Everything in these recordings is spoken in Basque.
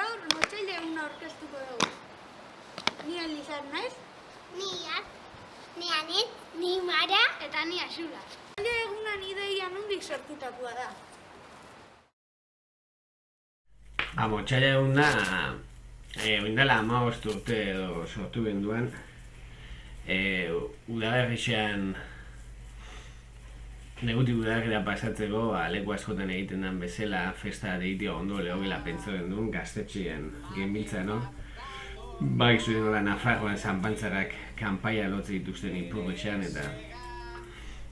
Gaur, motzaile eguna aurkeztuko dugu. Ni Elizar naiz. Ni Anet, ni Mara, Eta ni Axula. Motzaile egunan ideia nondik sortutakoa da. Motzaile eguna, oindela 15 urte edo sortu genduan. Udaberrixean negutik udaberrira pasatzeko leku askotan egiten den bezala festa deitia ondo lehogela pentsa genduen gaztetxean genbiltza, no? Bai zuen nola Nafarroan zanpantzarak kanpaia lotze dituzten ipurrexean eta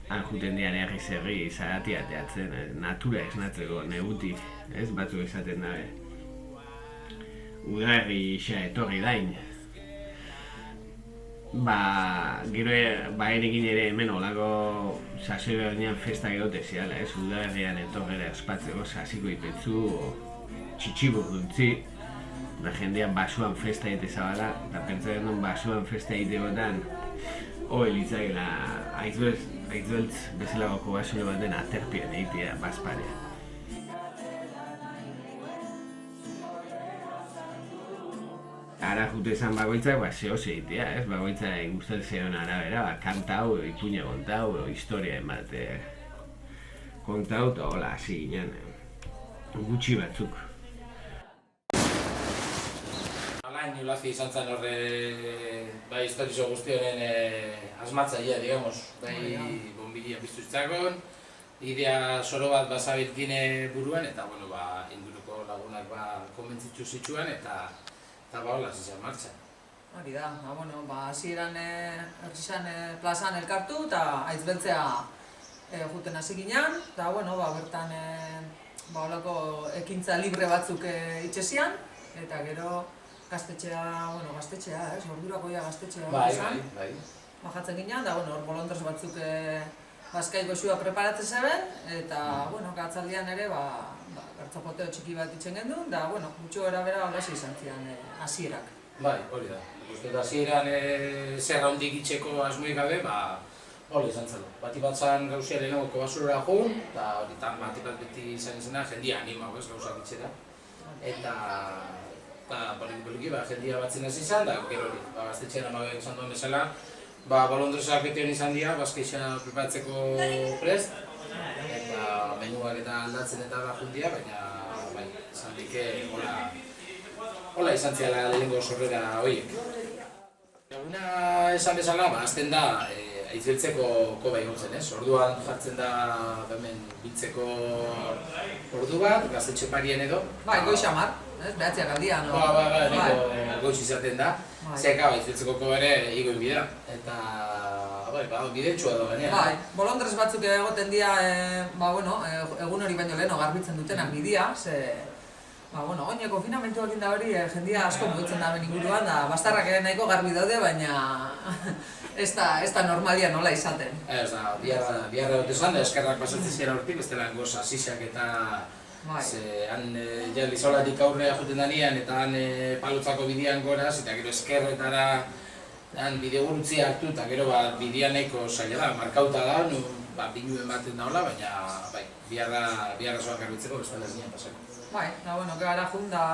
han juten dian herri zaratia teatzen, natura esnatzeko negutik, ez batzuk esaten dabe. Udaberrixa etorri dain. Gero enekin ere hemen olako sasoi berdinean festak egote ziala, ez? Udaberrian etorrera espatzeko sasiko ipetzu, txitsibur duntzi, da jendean basuan festa egite zabala, eta pentsatzen duen basuan festa egitegotan hori litzakela aitzbeltz bezalako basule baten aterpien egitea bazparea. Ara jute esan bagoitzak, zehoz egitea, ez? Bagoitzak gustatzen arabera, kantau, ipuña kontau, historia bat kontau, eta hola, hasi ginen, gutxi batzuk. Alain Ulazi izan zen horre, bai historizo guzti honen asmatzailea, digamos, bai bombilia piztu zitzakon, idea soro bat bazabiltine buruan, eta bueno, inguruko lagunak konbentzitzu zituen, eta hola zizan martxan. Hori da, hasieran erxizan plazan elkartu eta aitzbeltzea juten hasi ginen, eta bertan holako ekintza libre batzuk itxesian, eta gero gaztetxea, ordurako ja gaztetxea izan. Bajatzen ginen, da hor bolondres batzuk Baskai goxua preparatzen zeben, eta gatzaldian ere gertzapoteo txiki bat itzen gendun, da gutxo erabera holaxe izan zian hasierak. Bai, hori da. Uste da hasieran zerra hondik itxeko asmoik gabe, hori izan zen. Bati bat zan gauzia lehenagoko basurora joan, eta horitan bati bat beti izan izena jendia animau ez gauzak itxera. Eta poliki jendia batzen hasi izan, da gero hori, gaztetxean amabek izan duen bezala, bolondresak beti honi izan dira, bazkeixa preparatzeko prest, eta menuak eta aldatzen eta juntia, baina izan dike hola izan ziala lehenengo sorrera horiek. Eguna esan bezala, azten da aitzbeltzeko koba igotzen, ez? Orduan jartzen da hemen biltzeko ordu bat, gaztetxe parien edo. Goixamar, behatziak aldian. Goix izaten da. Zeka aitzbeltzeko koba ere igoin bida. Eta bidetxua da ganean. Bolondrez batzuk egoten dira, egun hori baino leheno garbitzen dutenak bidia, oine konfinamentu egin da hori jendia asko mugitzen da inguruan, da bastarrak ere nahiko garbi daude, baina ez da normalia nola izaten. Ez da, biharra dut esan da, eskerrak pasatzen zira hortik, ez dela goz asixak eta han lizolatik aurrera juten danean eta han palotzako bidean goraz, eta gero eskerretara han bide gurutzi hartu eta gero bidea nahiko zaila da, markauta da, binuen baten daola, baina biharra zoak garbitzeko bestela ez nian pasako. Gara jun da,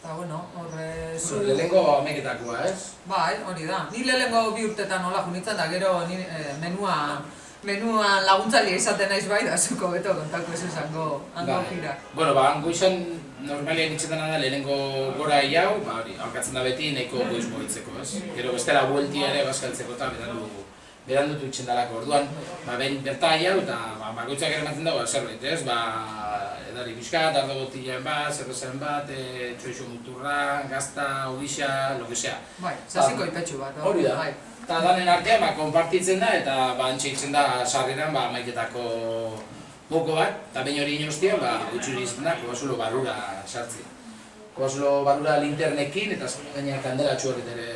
horre zu... Lehenengo ameketakoa, ez? Hori da. Ni lehenengo 2 urtetan nola junitzen da, gero menuan laguntzailea izaten naiz da zuko beto kontako ez esango hango jirak. Hango izan normalian itxetan da lehenengo gora hau, haukatzen da beti nahiko goiz mogitzeko, ez? Gero bestela bueltia ere bazkaltzeko eta berandutu itxen dalako. Orduan, berta hau eta bakoitzak ere ematen dago zerbait, ez? Edari pixkat, ardo botilaen bat, zerrezaren bat, txoixo muturra, gazta, ogisa, lo que sea. Sasiko ipetxu bat. Hori da. Eta danen artean, konpartitzen da eta antxe itzen da sarreran maiketako moko bat, eta behin hori inoztian, gutxuri izten da, kobasulo barrura sartzea. Kobasulo barrura linternekin, eta gaina kandelatxu horret ere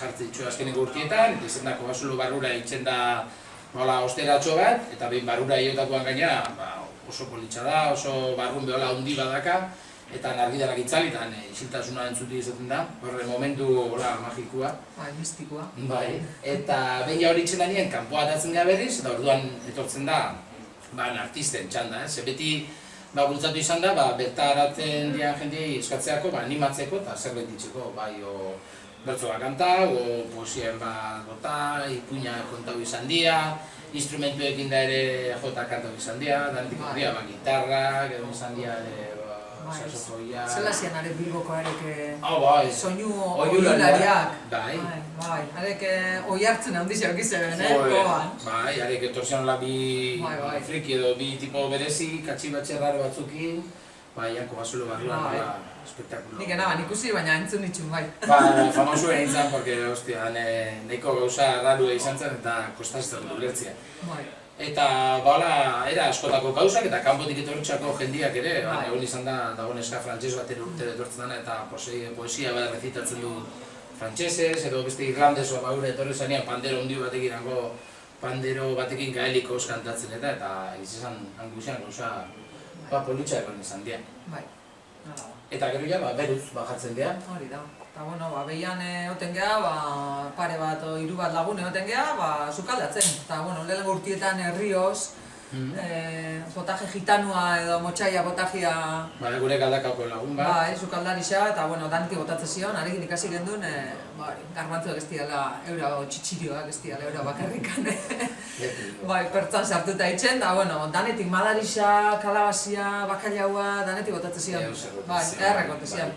jartzen ditxu azkeneko urtietan, eta izan da kobasulo barrura itzen da osteratxo bat, eta behin barrura iotakoan gaina oso politxa da, oso barrun behola handi badaka, eta argidarak itzali, eta isiltasuna entzuti izaten da, horre momentu magikua. Mistikoa. Eta behin hori itzen da nien, kanpoa atatzen gara berriz, eta orduan etortzen da artisten txanda, ez? Beti bultzatu izan da, bertaratzen dian jendeei eskatzeako, animatzeko eta zerbait ditzeko, bai, bertsoa kanta, poesien bat bota, ipuina kontau izan dira, instrumentuekin da ere jota kantau izan dira, danetik dira, gitarra, gero izan dira ere, saxofoia... Zela zian arek Bilboko arek soinu oiulariak. Bai, arek oi hartzen handizak izan, koban. Bai, arek etorzian hola bi friki edo bi tipo berezi, katxibatxe raro batzukin, bai, Janko Basulo barruan, espektakulo. Nik enaban ikusi, baina entzun nitxun, bai. Famosu egin zen, porque, hostia, nahiko gauza rarua izan zen eta kostazten ulertzea. Eta, era askotako gauzak eta kanpotik etortxako jendiak ere, egon izan da, dagoen eska frantses bat urte etortzen dena eta poesia bat rezitatzen du frantsesez, edo beste irlandesoa baure etorri zanean pandero hundi batekin pandero batekin gaelikoz kantatzen eta izan hanguzian gauza politxa egon izan dira. Eta gero ja, beruz bajatzen dira. Hori da. Eta, bueno, behian egoten geha, pare bat o hiru bat lagun egoten geha, sukaldatzen. Eta, bueno, lehenengo urtietan Rioz, potaje gitanua edo motxaia potajia... Gure galdakako lagun bat. Bai, sukaldarixa, eta, bueno, danetik botatzen zion, arekin ikasi gendun, garbantzuak ez diala, eura txitsirioak ez diala, eura bakarrikan. Bai, pertsan sartuta itxen, eta, bueno, danetik madarixa, kalabazia, bakailaua, danetik botatzen zion. Bai, errekote zion.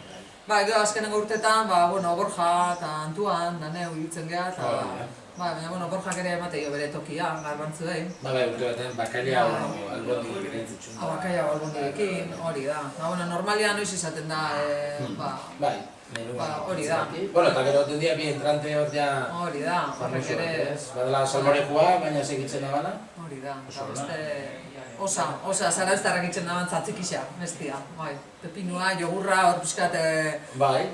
Bai, gero azkenengo urtetan, Borja eta Antuan, daneu ibiltzen geha, eta... Baina, Borjak ere emateio bere tokia, garbantzuei. Bai, urte baten, bakaila albondik ere entzitxun. Bakaila albondiekin, hori da. Normalian noiz izaten da, Bai, hori da. Bueno, eta gero dut bi entrante hor ja... Hori da, horrek ere... Badela salmorekoa, baina segitzen da bana. Hori da, eta beste... Osa, zarauztarrak itzen daban tzatzikisa, bestia, bai. Pepinua, jogurra, hor pixkat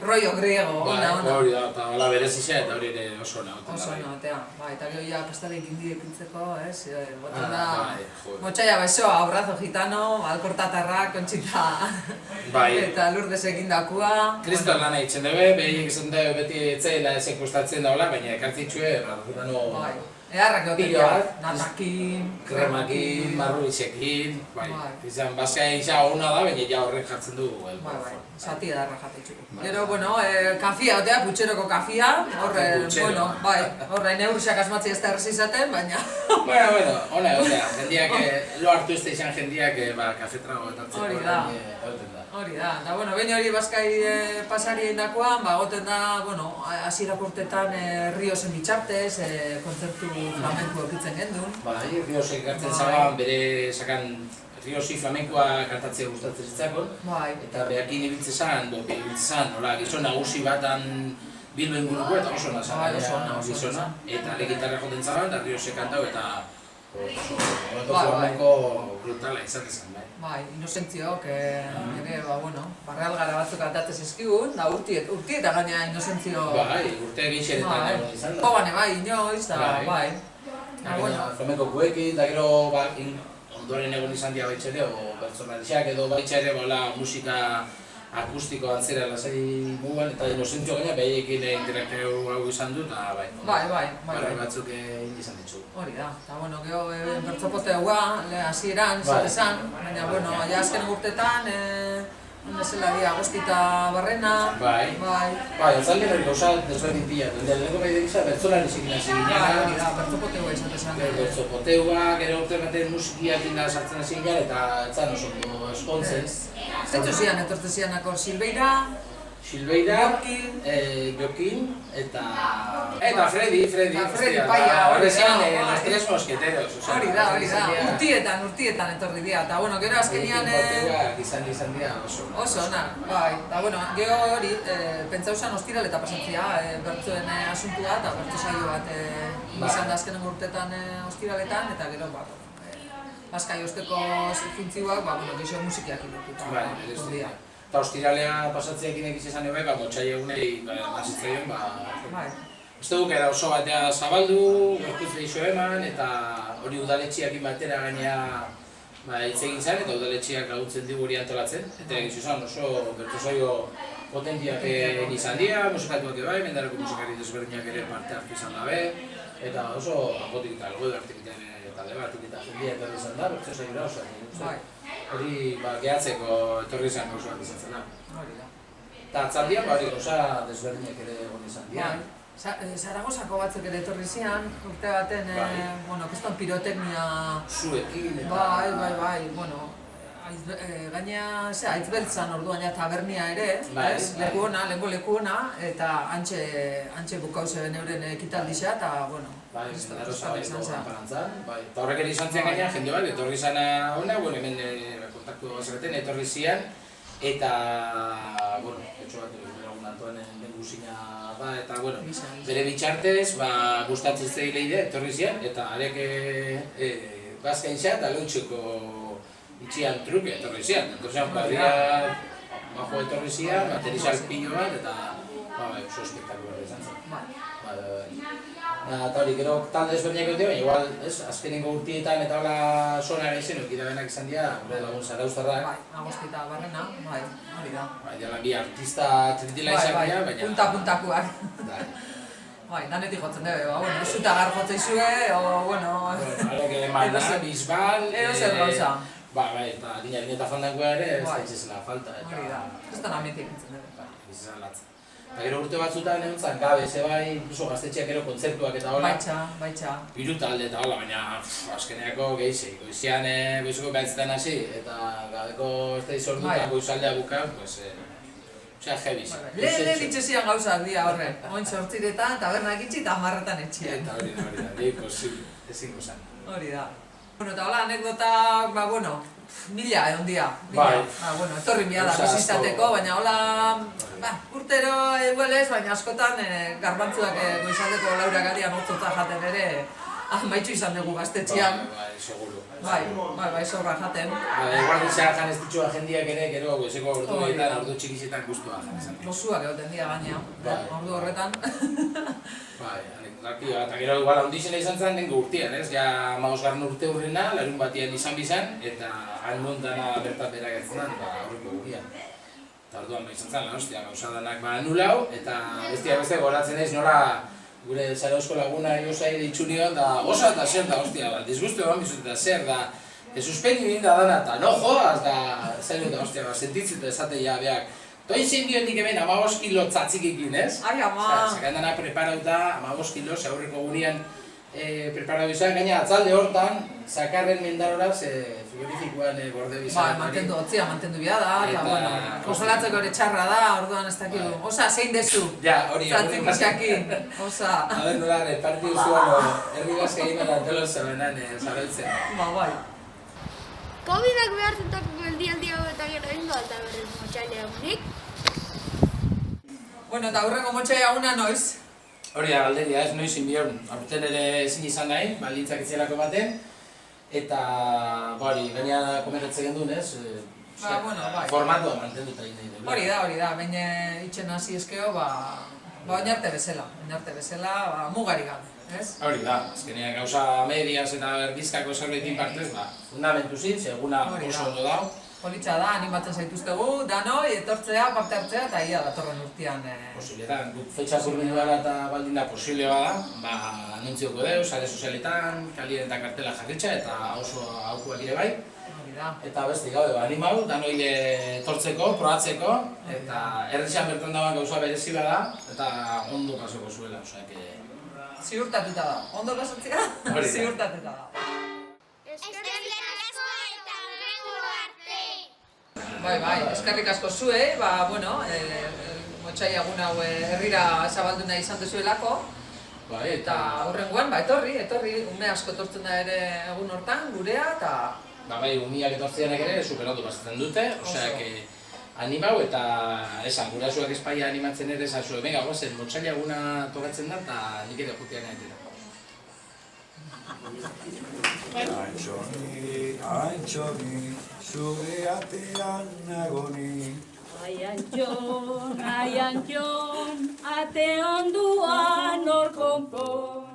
rollo griego, ona. Hori da, eta hola berezisa eta hori ere oso ona. Oso ona, bai, eta gero ja pastalik indiek pintzeko, ez? Boten da, motxaia besoa, abrazo gitano, alkortatarra, kontxita, eta lurdez egin dakua. Kriston lana itzen dugu, behiek izan dugu beti etzaila ezek gustatzen daula, baina ekartzitxue, gitano... Eharrak egotekiak, natakin, kremakin, marruizekin, izan, bazkai isa hona da, baina ja horrek jartzen du. Zati edarra jatetxuko. Gero, kafia otea, putxeroko kafia, horre neurriak asmatzi ez da errez izaten, baina... Bueno, hona egotea, jendiak, lo hartu ez da izan jendiak, kafetrago etartzeko. Hori da. Hori da, eta behin hori bazkai pasari egin dakoan, goten da, hasierak urtetan Riozen bitxartez, kontzertu flamenko ekitzen gendun. Bai, Riozek ekartzen zaban, bere sakan Riozi flamenkoa kantatzea gustatzen zitzakon. Eta behakin ibiltzen zan, gizon nagusi batan Bilbo inguruko eta oso nazan gizona. Eta gitarra joten zaban, eta Riozek kantau eta flamenko brutala izan ezan. Bai, inozentziok, ere, barreal gara batzuk kantatzen zizkigun, da urtieta gaina inozentzio... Bai, urte egin xeretan egon izan da. Kobane bai, inoiz, da, bai. Flamenko kuekin, da gero ondoren egon izan dira baitxere, o bertzonalixak edo baitxere musika akustiko antzera lasai mugan, eta inozentzio gaina behaiekin interaktiu hau izan du, eta bai. Bai. Batzuk egin izan ditzu. Hori da, eta gero bertzopoteua, hasieran, zatezan, baina, ja azken urtetan, ondezela di Agostita Barrena. Bai, altzaldi hori gauza desberdin pila, lehenko bai dira bertzolari zikin hasi ginen. Hori da, bertzopoteua izatezan. Bertzopoteua, gero urte baten musikiak inda sartzen hasi ginen, eta etzan oso eskontzen. Zetzu zian, etortze zianako Silveira, Jokin, eta Freddy, paia, hori zian, los tres mosqueteros. Hori da, urtietan etorri dira, eta gero azkenian... Izan dira oso ona, bai, eta gero hori, pentsauzan ostiraleta pasatzea, bertzuen asuntua eta bertzo saio bat izan da azkenen urtetan ostiraletan, eta gero, Bazkai osteko funtzioak, geixo musikiak ilotuta. Eta ostiralea pasatzeekin egiz esan ebe, motxai egunei mazitzaion, ez dugu era oso batea zabaldu, gorkuz lehixo eman, eta hori udaletxiakin batera gainea hitz egin zen, eta udaletxiak laguntzen digu hori antolatzen. Eta egiz esan oso bertuzaio potentiak egin izan dira, musikatuak ebai, mendarako musikari desberdinak ere parte hartu izan dabe, eta oso apotik eta algo edartik ere talde bat, eta jendia etorri izan da, bertso saioa Bai. Hori, gehatzeko etorri izan gauza bat izan zena. Hori da. Eta atzaldian, hori gauza desberdinak ere egon izan dira. Zaragozako batzuk ere etorri zian, urte baten, bueno, keston piroteknia... Zuekin eta... Bai, bueno, gaina, aitz beltzan orduan ja tabernia ere, ez? Leku ona, leku ona, eta antxe bukau zeben euren ekitaldixa, eta, bueno, eta horrek ere izan zian gaina, jende bat, etorri izan hona, bueno, hemen kontaktu bazareten, etorri zian, eta, bueno, etxo bat, lagun Antoanen den guzina da, eta, bueno, bere bitxartez, gustatzen zeile etorri zian, eta arek bazkain xa, eta loitxeko itxian truke etorri zian. Etorri zian, bajo etorri zian, baterizal pilo bat, eta oso espektakularra izan zen. Eta hori, gero talde ezberdinak dute, baina igual, azkenengo urtietan eta hola sonara izen, okita benak izan dira, gure lagun Zarauztarrak. Bai, Agostita Barrena, bai, hori da. Bai, dela bi artista tritila izan dira, baina... Punta-puntakuak. Bai, danetik jotzen dugu, bueno, zutagar jotzei zue, o, bueno... Arek Mana, Bisbal... Ero zer gauza. Bai, eta eta fandangoa ere, ez da itxezela falta. Hori da, ez da namentik entzen dugu. Bizizan latzen. Eta gero urte batzutan egon zan, gabe, zebai, incluso gaztetxeak ero kontzertuak eta hola. Baitxa. Biru talde eta hola, baina azkeneako gehize. Goizian goizeko behatzetan hasi, eta gabeko ez da izordu eta goizaldea buka, pues... Osea, jebiz. Lehen itxesian gauzak dira horren. Oin sortziretan, tabernak itxi eta hamarretan etxian. Eta hori da, posible, ezin gozan. Hori da. Bueno, eta hola, anekdota, bueno, mila egon dia. Bueno, etorri mila da, bizizateko, baina hola, urtero eguelez, baina askotan garbantzuak goizaldeko laurak adian otzotza jaten ere, maitxu izan dugu gaztetxean. Bai, seguru. Bai, sobra jaten. Igual gizara jan ez ditxua jendiak ere, gero goizeko ordu txikizetan guztua jan izan. Lozuak egoten dira gaina, ordu horretan. Bai, eta gero igual handizena izan zen dengo urtean, ez? Ja, 15. urte hurrena, larun batian izan bizan, eta han montana bertat bera gertzen eta aurreko gurean. Eta orduan izan zen, hostia, gauza danak anulau, eta beste goratzen ez nola gure Zarauzko laguna Josai deitzu nion, da osa eta zer da, hostia, disgustu eman bizut eta zer da, suspendu egin da dana, eta no jodas, da, zer da, hostia, sentitzen esate ja, beak, toin zein dion dik hemen 15 kilo tzatzikekin, ez? Ai, ama! Zakan dana preparauta, 15 kilo, aurreko gurean preparau izan, gaina atzalde hortan, zakarren mendaroraz, frigorifikoan gorde bizan. Mantendu bia da, eta, bueno, kongelatzeko ere txarra da, orduan ez dakigu. Osa, zein dezu? Ja, hori. Zatzik isakin, osa. A ber, nola, repartiu zuan, herri gazka egin antelo zebenan, zarautzen. Bai. Covidak behartutako geldialdi hau eta gero ingo alta berriz motxaila egunik. Bueno, eta hurrengo motxaila eguna noiz? Hori da, galderia, ez noiz inbion. Aurten ere ezin izan nahi, baldintzak itzelako baten. Eta, hori, gaina komentatzen gendun, ez? Formatua mantenduta egin nahi dugu. Hori da, baina itxen hasi eskeo, oinarte bezala, mugari gabe, ez? Hori da, azkenean gauza medias eta erdizkako zerbaitin partez, fundamentu zin, seguna oso ondo dau. Politxa da, animatzen zaituztegu, danoi, etortzea, parte hartzea eta ia datorren urtean. Posible da, guk feitxa kurbildu gara eta baldin da posible bada, anuntzioko deu, sare sozialetan, kalien eta kartela jarritxa eta oso aukuak ere bai. Eta beste gabe, animau, danoi etortzeko, probatzeko, eta errexan bertan dagoen gauza berezi bada, eta ondo pasoko zuela, osea que... Ziurtatuta da, ondo pasatzea, ziurtatuta da. Bai, eskerrik asko zuei, bueno, motxai egun hau herrira zabaldu nahi izan duzuelako. Eta horrengoan, etorri, ume asko etortzen da ere egun hortan, gurea, eta... Bai, umiak etortzeanak ere superondo pasatzen dute, osea que animau eta esan, gurasuak espaia animatzen ere esan zuen, venga, guazen, motxai eguna tokatzen da eta nik ere jutean egitera. Antxoni, zure atean nagoni. Ai Antxon, ate onduan hor konpon.